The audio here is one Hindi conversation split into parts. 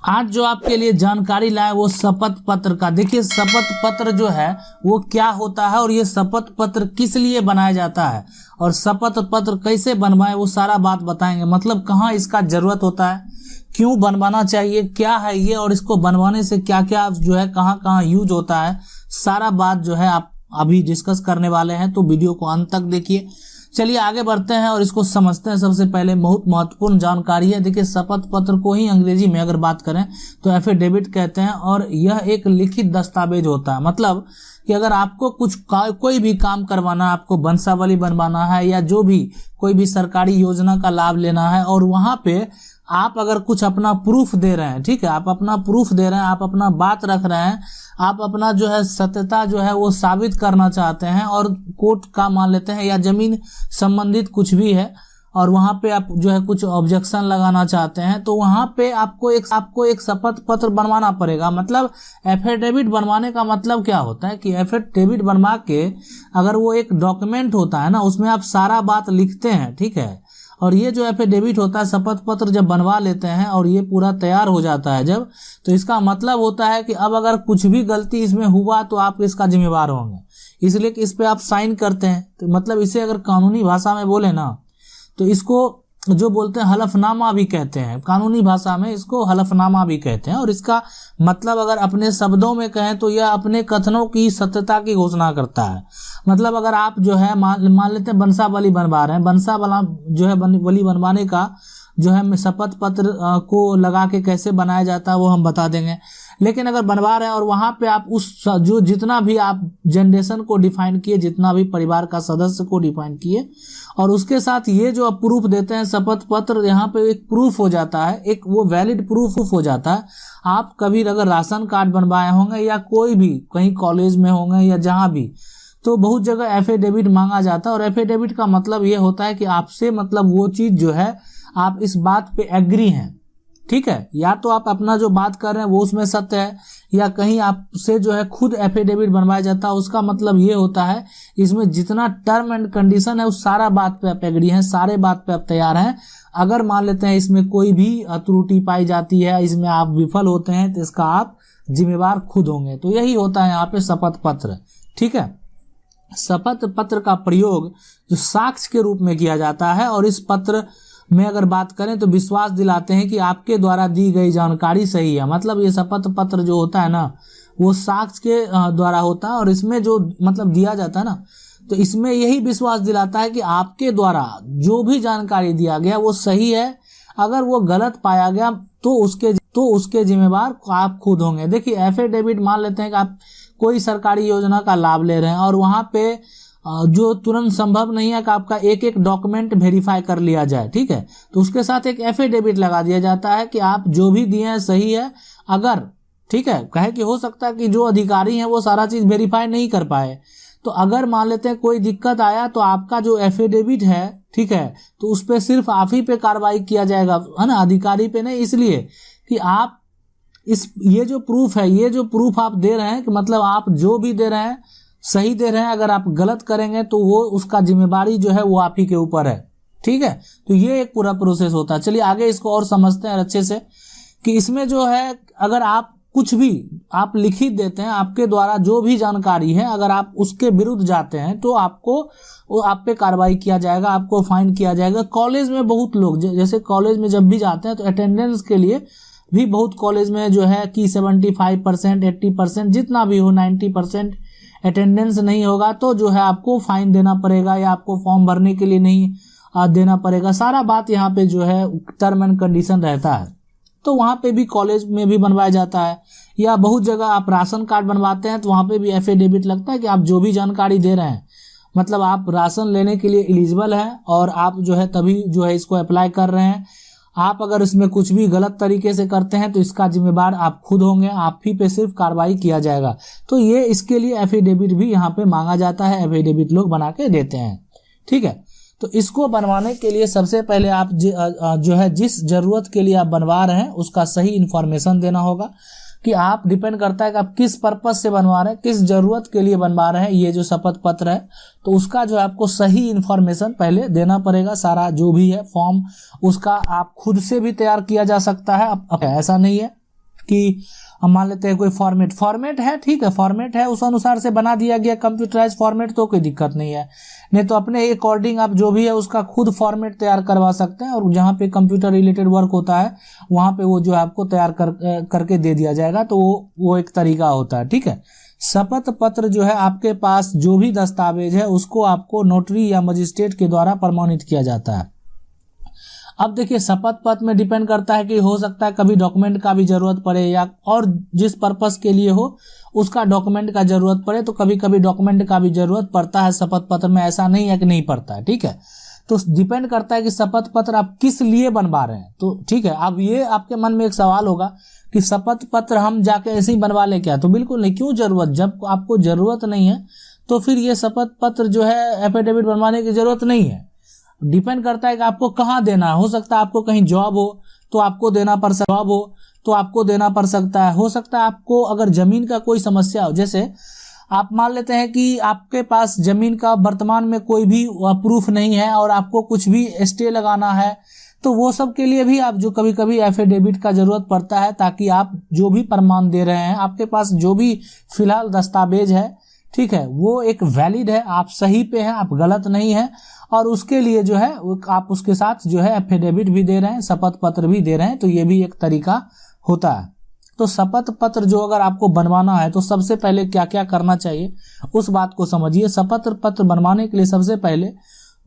आज जो आपके लिए जानकारी लाए वो शपथ पत्र का। देखिए शपथ पत्र जो है वो क्या होता है और ये शपथ पत्र किस लिए बनाया जाता है और शपथ पत्र कैसे बनवाए वो सारा बात बताएंगे। मतलब कहाँ इसका जरूरत होता है, क्यों बनवाना चाहिए, क्या है ये और इसको बनवाने से क्या क्या जो है कहाँ कहाँ यूज होता है, सारा बात जो है आप अभी डिस्कस करने वाले हैं। तो वीडियो को अंत तक देखिए। चलिए आगे बढ़ते हैं और इसको समझते हैं। सबसे पहले बहुत महत्वपूर्ण जानकारी है। देखिए शपथ पत्र को ही अंग्रेजी में अगर बात करें तो एफिडेविट कहते हैं और यह एक लिखित दस्तावेज होता है। मतलब कि अगर आपको कोई भी काम करवाना है, आपको वंशावली बनवाना है या जो भी कोई भी सरकारी योजना का लाभ लेना है और वहां पे आप अगर कुछ अपना प्रूफ दे रहे हैं, ठीक है, आप अपना प्रूफ दे रहे हैं, आप अपना बात रख रहे हैं, आप अपना जो है सत्यता जो है वो साबित करना चाहते हैं और कोर्ट का मान लेते हैं या जमीन संबंधित कुछ भी है और वहां पे आप जो है कुछ ऑब्जेक्शन लगाना चाहते हैं तो वहां पे आपको एक शपथ पत्र बनवाना पड़ेगा। मतलब एफिडेविट बनवाने का मतलब क्या होता है कि एफिडेविट बनवा के अगर वो एक डॉक्यूमेंट होता है ना, उसमें आप सारा बात लिखते हैं, ठीक है, और ये जो एफिडेविट होता है शपथ पत्र जब बनवा लेते हैं और ये पूरा तैयार हो जाता है जब, तो इसका मतलब होता है कि अब अगर कुछ भी गलती इसमें हुआ तो आप इसका जिम्मेवार होंगे, इसलिए कि इस पे आप साइन करते हैं। तो मतलब इसे अगर कानूनी भाषा में बोले ना तो इसको जो बोलते हैं हलफनामा भी कहते हैं, कानूनी भाषा में इसको हलफनामा भी कहते हैं। और इसका मतलब अगर अपने शब्दों में कहें तो यह अपने कथनों की सत्यता की घोषणा करता है। मतलब अगर आप जो है मान लेते हैं वंशावली बनवा रहे हैं, वंशावली जो है वली बनवाने का जो है शपथ पत्र को लगा के कैसे बनाया जाता है वो हम बता देंगे। लेकिन अगर बनवा रहे हैं और वहां पे आप उस जो जितना भी आप जनरेशन को डिफाइन किए, जितना भी परिवार का सदस्य को डिफाइन किए और उसके साथ ये जो आप प्रूफ देते हैं शपथ पत्र, यहाँ पे एक प्रूफ हो जाता है, एक वो वैलिड प्रूफ हो जाता है। आप कभी अगर राशन कार्ड बनवाए होंगे या कोई भी कहीं कॉलेज में होंगे या जहां भी, तो बहुत जगह एफिडेविट मांगा जाता है और एफिडेविट का मतलब ये होता है कि आपसे मतलब वो चीज जो है आप इस बात पे एग्री हैं, ठीक है, या तो आप अपना जो बात कर रहे हैं वो उसमें सत्य है या कहीं आपसे जो है खुद एफिडेविट बनवाया जाता है। उसका मतलब ये होता है इसमें जितना टर्म एंड कंडीशन है उस सारा बात पे आप एग्री हैं, सारे बात पे आप तैयार हैं। अगर मान लेते हैं इसमें कोई भी त्रुटि पाई जाती है, इसमें आप विफल होते हैं तो इसका आप जिम्मेवार खुद होंगे। तो यही होता है यहाँ पे शपथ पत्र, ठीक है। शपथ पत्र का प्रयोग जो साक्ष्य के रूप में किया जाता है और इस पत्र में अगर बात करें तो विश्वास दिलाते हैं कि आपके द्वारा दी गई जानकारी सही है। मतलब ये शपथ पत्र जो होता है ना वो साक्ष्य के द्वारा होता है और इसमें जो मतलब दिया जाता है ना तो इसमें यही विश्वास दिलाता है कि आपके द्वारा जो भी जानकारी दिया गया वो सही है। अगर वो गलत पाया गया तो उसके जिम्मेवार आप खुद होंगे। देखिए एफिडेविट मान लेते हैं कि आप कोई सरकारी योजना का लाभ ले रहे हैं और वहां पे जो तुरंत संभव नहीं है कि आपका एक एक डॉक्यूमेंट वेरीफाई कर लिया जाए, ठीक है, तो उसके साथ एक एफिडेविट लगा दिया जाता है कि आप जो भी दिए हैं सही है। अगर ठीक है कहे कि हो सकता है कि जो अधिकारी हैं वो सारा चीज वेरीफाई नहीं कर पाए, तो अगर मान लेते हैं कोई दिक्कत आया तो आपका जो एफिडेविट है, ठीक है, तो उस पर सिर्फ आप ही पे कार्रवाई किया जाएगा, है ना, अधिकारी पे नहीं। इसलिए कि आप ये जो प्रूफ आप दे रहे हैं कि मतलब आप जो भी दे रहे हैं सही दे रहे हैं। अगर आप गलत करेंगे तो वो उसका जिम्मेवारी जो है वो आप ही के ऊपर है, ठीक है। तो ये एक पूरा प्रोसेस होता है। चलिए आगे इसको और समझते हैं अच्छे से कि इसमें जो है अगर आप कुछ भी आप लिखित देते हैं, आपके द्वारा जो भी जानकारी है अगर आप उसके विरुद्ध जाते हैं तो वो आप पे कार्रवाई किया जाएगा, आपको फाइन किया जाएगा। कॉलेज में बहुत लोग जैसे कॉलेज में जब भी जाते हैं तो अटेंडेंस के लिए भी बहुत कॉलेज में जो है कि 75%, 80% जितना भी हो 90% अटेंडेंस नहीं होगा तो जो है आपको फाइन देना पड़ेगा या आपको फॉर्म भरने के लिए नहीं देना पड़ेगा। सारा बात यहाँ पे जो है टर्म एंड कंडीशन रहता है। तो वहाँ पे भी कॉलेज में भी बनवाया जाता है या बहुत जगह आप राशन कार्ड बनवाते हैं तो वहाँ पे भी एफिडेविट लगता है कि आप जो भी जानकारी दे रहे हैं मतलब आप राशन लेने के लिए एलिजिबल हैं और आप जो है तभी जो है इसको अप्लाई कर रहे हैं। आप अगर इसमें कुछ भी गलत तरीके से करते हैं तो इसका जिम्मेवार आप खुद होंगे, आप ही पे सिर्फ कार्रवाई किया जाएगा। तो ये इसके लिए एफिडेविट भी यहाँ पे मांगा जाता है, एफिडेविट लोग बना के देते हैं, ठीक है। तो इसको बनवाने के लिए सबसे पहले आप जो है जिस जरूरत के लिए आप बनवा रहे हैं उसका सही इंफॉर्मेशन देना होगा कि आप डिपेंड करता है कि आप किस पर्पज से बनवा रहे हैं, किस जरूरत के लिए बनवा रहे हैं। ये जो शपथ पत्र है तो उसका जो है आपको सही इंफॉर्मेशन पहले देना पड़ेगा। सारा जो भी है फॉर्म उसका आप खुद से भी तैयार किया जा सकता है, ऐसा नहीं है, कि हम मान लेते हैं कोई फॉर्मेट है, ठीक है, फॉर्मेट है, उस अनुसार से बना दिया गया कंप्यूटराइज फॉर्मेट, तो कोई दिक्कत नहीं है। नहीं तो अपने अकॉर्डिंग आप जो भी है उसका खुद फॉर्मेट तैयार करवा सकते हैं, और जहाँ पे कंप्यूटर रिलेटेड वर्क होता है वहाँ पे वो जो है आपको तैयार करके दे दिया जाएगा। तो वो एक तरीका होता है, ठीक है। शपथ पत्र जो है आपके पास जो भी दस्तावेज है उसको आपको नोटरी या मजिस्ट्रेट के द्वारा प्रमाणित किया जाता है। अब देखिए शपथ पत्र में डिपेंड करता है कि हो सकता है कभी डॉक्यूमेंट का भी जरूरत पड़े, या और जिस पर्पस के लिए हो उसका डॉक्यूमेंट का जरूरत पड़े, तो कभी कभी डॉक्यूमेंट का भी जरूरत पड़ता है शपथ पत्र में, ऐसा नहीं है कि नहीं पड़ता है, ठीक है। तो डिपेंड करता है कि शपथ पत्र आप किस लिए बनवा रहे हैं, तो ठीक है। अब ये आपके मन में एक सवाल होगा कि शपथ पत्र हम जाके ऐसे ही बनवा ले क्या, तो बिल्कुल नहीं, क्यों जरूरत, जब आपको जरूरत नहीं है तो फिर ये शपथ पत्र जो है एफिडेविट बनवाने की जरूरत नहीं है। डिपेंड करता है कि आपको कहाँ देना है, हो सकता है आपको कहीं जॉब हो तो आपको देना पड़ सकता है, हो सकता है आपको अगर जमीन का कोई समस्या हो, जैसे आप मान लेते हैं कि आपके पास जमीन का वर्तमान में कोई भी प्रूफ नहीं है और आपको कुछ भी स्टे लगाना है, तो वो सब के लिए भी आप जो कभी कभी एफिडेविट का जरूरत पड़ता है, ताकि आप जो भी प्रमाण दे रहे हैं, आपके पास जो भी फिलहाल दस्तावेज है, ठीक है, वो एक वैलिड है, आप सही पे हैं, आप गलत नहीं है, और उसके लिए जो है आप उसके साथ जो है एफिडेविट भी दे रहे हैं, शपथ पत्र भी दे रहे हैं, तो ये भी एक तरीका होता है। तो शपथ पत्र जो अगर आपको बनवाना है तो सबसे पहले क्या क्या करना चाहिए उस बात को समझिए। शपथ पत्र बनवाने के लिए सबसे पहले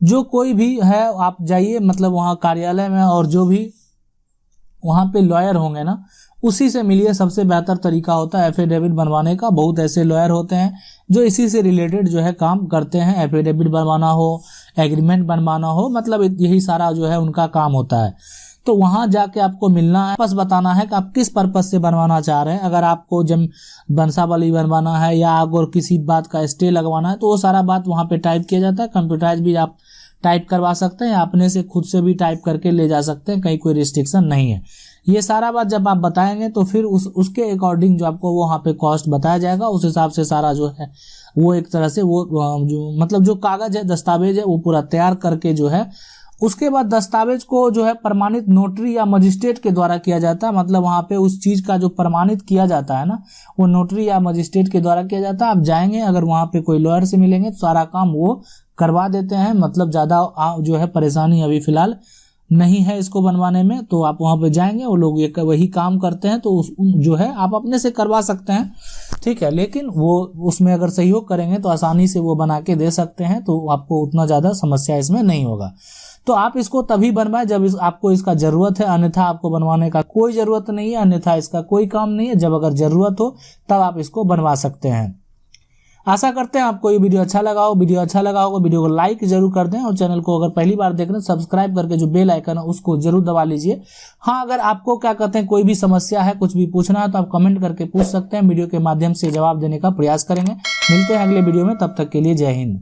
जो कोई भी है आप जाइए, मतलब वहाँ कार्यालय में, और जो भी वहाँ पे लॉयर होंगे ना उसी से मिलिए, सबसे बेहतर तरीका होता है एफिडेविट बनवाने का। बहुत ऐसे लॉयर होते हैं जो इसी से रिलेटेड जो है काम करते हैं, एफिडेविट बनवाना हो, एग्रीमेंट बनवाना हो, मतलब यही सारा जो है उनका काम होता है। तो वहां जाके आपको मिलना है, बस बताना है कि आप किस पर्पस से बनवाना चाह रहे हैं। अगर आपको वंशावली बनवाना है या अगर किसी बात का स्टे लगवाना है तो वो सारा बात वहां पे टाइप किया जाता है। कंप्यूटराइज भी आप टाइप करवा सकते हैं या अपने से खुद से भी टाइप करके ले जा सकते हैं, कहीं कोई रिस्ट्रिक्शन नहीं है। ये सारा बात जब आप बताएंगे तो फिर उसके अकॉर्डिंग जो आपको वहाँ पे कॉस्ट बताया जाएगा, उस हिसाब से सारा जो है वो एक तरह से वो जो मतलब जो कागज है, दस्तावेज है, वो पूरा तैयार करके जो है उसके बाद दस्तावेज को जो है प्रमाणित नोटरी या मजिस्ट्रेट के द्वारा किया जाता है। मतलब वहाँ पे उस चीज का जो प्रमाणित किया जाता है ना, वो नोटरी या मजिस्ट्रेट के द्वारा किया जाता है। आप जाएंगे, अगर वहाँ पे कोई लॉयर से मिलेंगे तो सारा काम वो करवा देते हैं। मतलब ज्यादा जो है परेशानी अभी फिलहाल नहीं है इसको बनवाने में। तो आप वहाँ पे जाएंगे, वो लोग वही काम करते हैं, तो जो है आप अपने से करवा सकते हैं, ठीक है। लेकिन वो उसमें अगर सहयोग करेंगे तो आसानी से वो बना के दे सकते हैं, तो आपको उतना ज्यादा समस्या इसमें नहीं होगा। तो आप इसको तभी बनवाएं जब आपको इसका जरूरत है, अन्यथा आपको बनवाने का कोई जरूरत नहीं है, अन्यथा इसका कोई काम नहीं है। जब अगर जरूरत हो तब आप इसको बनवा सकते हैं। आशा करते हैं आपको ये वीडियो अच्छा लगा हो। वीडियो अच्छा लगा होगा वीडियो को लाइक जरूर कर दें, और चैनल को अगर पहली बार देख रहे हैं सब्सक्राइब करके जो बेल आइकन है उसको जरूर दबा लीजिए। हाँ, अगर आपको क्या कहते हैं कोई भी समस्या है, कुछ भी पूछना है तो आप कमेंट करके पूछ सकते हैं, वीडियो के माध्यम से जवाब देने का प्रयास करेंगे। मिलते हैं अगले वीडियो में, तब तक के लिए जय हिंद।